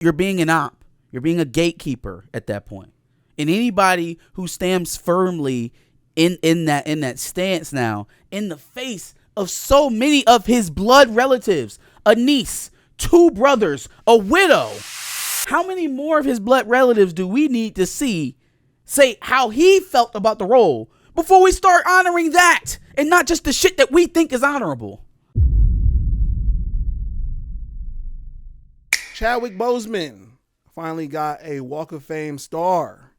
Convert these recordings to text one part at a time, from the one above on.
you're being an op. You're being a gatekeeper at that point. And anybody who stands firmly in that stance now, in the face of so many of his blood relatives, a niece, 2 brothers, a widow. How many more of his blood relatives do we need to see say how he felt about the role before we start honoring that and not just the shit that we think is honorable? Chadwick Boseman finally got a Walk of Fame star.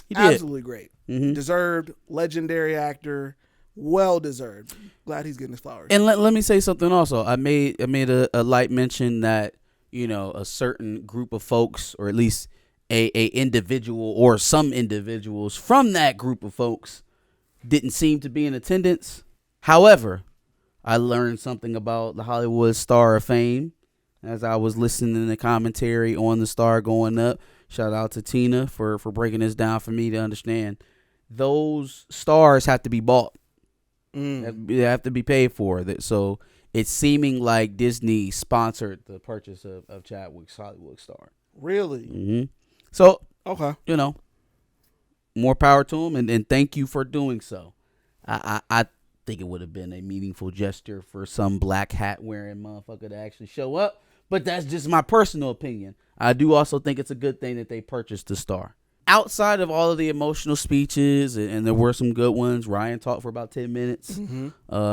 He did. Absolutely great. Mm-hmm. Deserved, legendary actor, well deserved. Glad he's getting his flowers. And let me say something also. I made a light mention that, you know, a certain group of folks, or at least a individual or some individuals from that group of folks didn't seem to be in attendance. However, I learned something about the Hollywood Star of Fame as I was listening to the commentary on the star going up. Shout out to Tina for breaking this down for me to understand. Those stars have to be bought. They have to be paid for. So it's seeming like Disney sponsored the purchase of Chadwick's Hollywood star. Really? Mm-hmm. So, okay, you know, more power to him, and thank you for doing so. I think it would have been a meaningful gesture for some black hat wearing motherfucker to actually show up, but that's just my personal opinion. I do also think it's a good thing that they purchased the star. Outside of all of the emotional speeches, and there were some good ones. Ryan talked for about 10 minutes. Mm-hmm.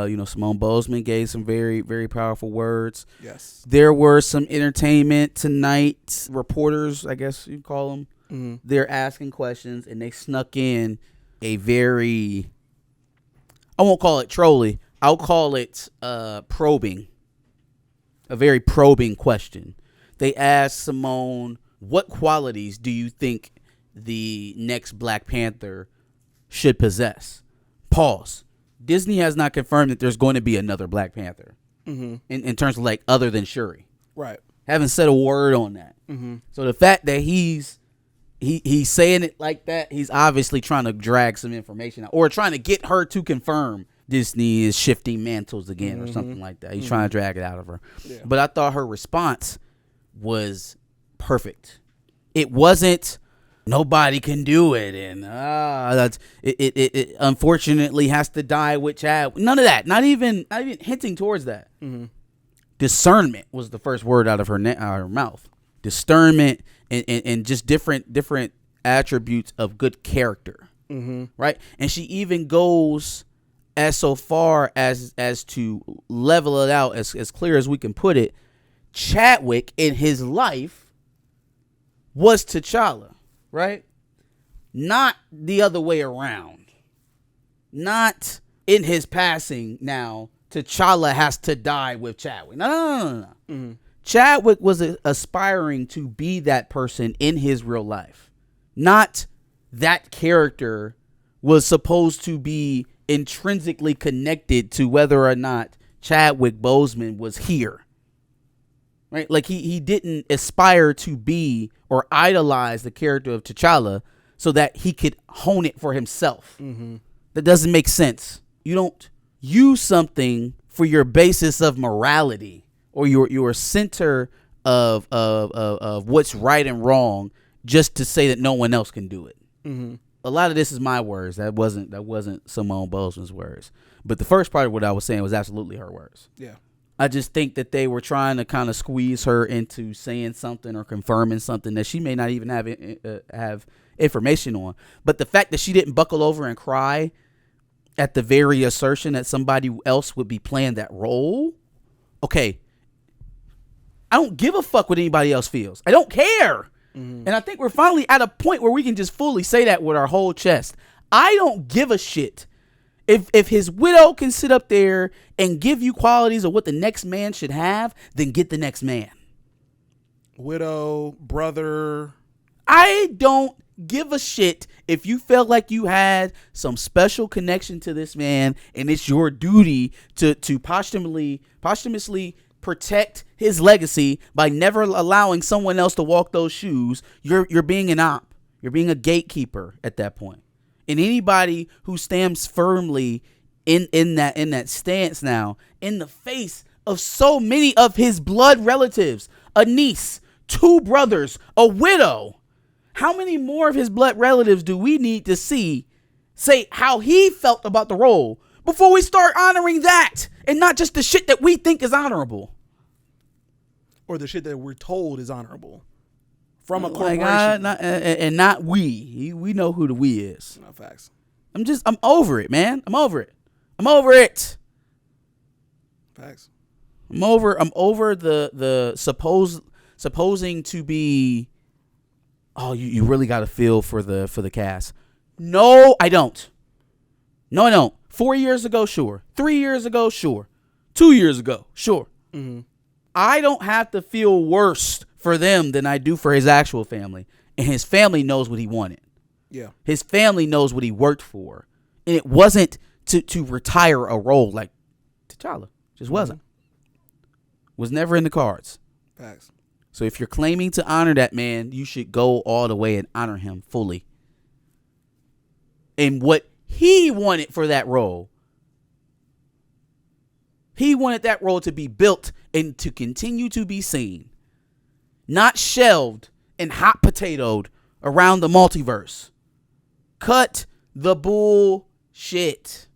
You know, Simone Boseman gave some very, very powerful words. Yes. There were some entertainment tonight reporters, I guess you call them. Mm-hmm. They're asking questions, and they snuck in a very, I won't call it trolly, I'll call it probing. A very probing question. They asked Simone, what qualities do you think the next Black Panther should possess? Pause. Disney has not confirmed that there's going to be another Black Panther. Mm-hmm. in terms of, like, other than Shuri. Right. Haven't said a word on that. Mm-hmm. So the fact that he's saying it like that, he's obviously trying to drag some information out, or trying to get her to confirm Disney is shifting mantles again, or something like that. He's trying to drag it out of her. Yeah. But I thought her response was perfect. It wasn't nobody can do it, and that's it unfortunately has to die with Chad. None of that. Not even hinting towards that. Mm-hmm. Discernment was the first word out of her mouth. Discernment and just different attributes of good character. Mm-hmm. Right? And she even goes as so far as to level it out as clear as we can put it. Chadwick in his life was T'Challa, right? Not the other way around. Not in his passing now, T'Challa has to die with Chadwick. No. Mm-hmm. Chadwick was aspiring to be that person in his real life. Not that character was supposed to be intrinsically connected to whether or not Chadwick Boseman was here. Right? Like he didn't aspire to be or idolize the character of T'Challa so that he could hone it for himself. Mm-hmm. That doesn't make sense. You don't use something for your basis of morality or your center of what's right and wrong just to say that no one else can do it. Mm-hmm. A lot of this is my words. That wasn't Simone Boseman's words. But the first part of what I was saying was absolutely her words. Yeah. I just think that they were trying to kind of squeeze her into saying something or confirming something that she may not even have information on. But the fact that she didn't buckle over and cry at the very assertion that somebody else would be playing that role. Okay. I don't give a fuck what anybody else feels. I don't care. Mm-hmm. And I think we're finally at a point where we can just fully say that with our whole chest. I don't give a shit. If his widow can sit up there and give you qualities of what the next man should have, then get the next man. Widow, brother. I don't give a shit if you felt like you had some special connection to this man and it's your duty to posthumously protect his legacy by never allowing someone else to walk those shoes. You're being an op. You're being a gatekeeper at that point. And anybody who stands firmly in that stance now, in the face of so many of his blood relatives, a niece, 2 brothers, a widow. How many more of his blood relatives do we need to say how he felt about the role before we start honoring that and not just the shit that we think is honorable? Or the shit that we're told is honorable from a corporation. Not we. We know who the we is. No facts. I'm over it, man. I'm over it. Facts. I'm over the supposing to be, oh, you really got to feel for the cast. No, I don't. 4 years ago, sure. 3 years ago, sure. 2 years ago, sure. Mm-hmm. I don't have to feel worse for them than I do for his actual family. And his family knows what he wanted. Yeah. His family knows what he worked for. And it wasn't to retire a role like T'Challa. Just wasn't. Was never in the cards. Facts. So if you're claiming to honor that man, you should go all the way and honor him fully. And what he wanted for that role. He wanted that role to be built and to continue to be seen. Not shelved and hot potatoed around the multiverse. Cut the bullshit.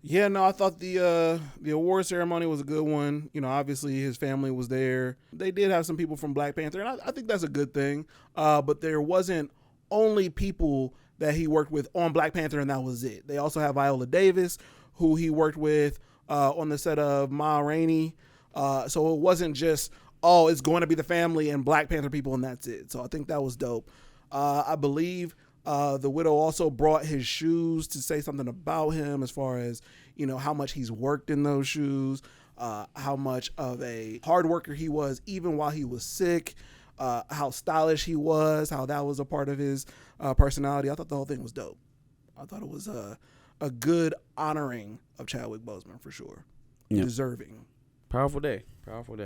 Yeah, no, I thought the award ceremony was a good one. You know, obviously his family was there. They did have some people from Black Panther, and I think that's a good thing. But there wasn't only people that he worked with on Black Panther, and that was it. They also have Viola Davis, who he worked with on the set of Ma Rainey. So it wasn't just, oh, it's going to be the family and Black Panther people, and that's it. So I think that was dope. I believe the widow also brought his shoes to say something about him as far as, you know, how much he's worked in those shoes, how much of a hard worker he was even while he was sick, how stylish he was, how that was a part of his personality. I thought the whole thing was dope. I thought it was a good honoring of Chadwick Boseman for sure. Yep. Deserving. Powerful day. Powerful day.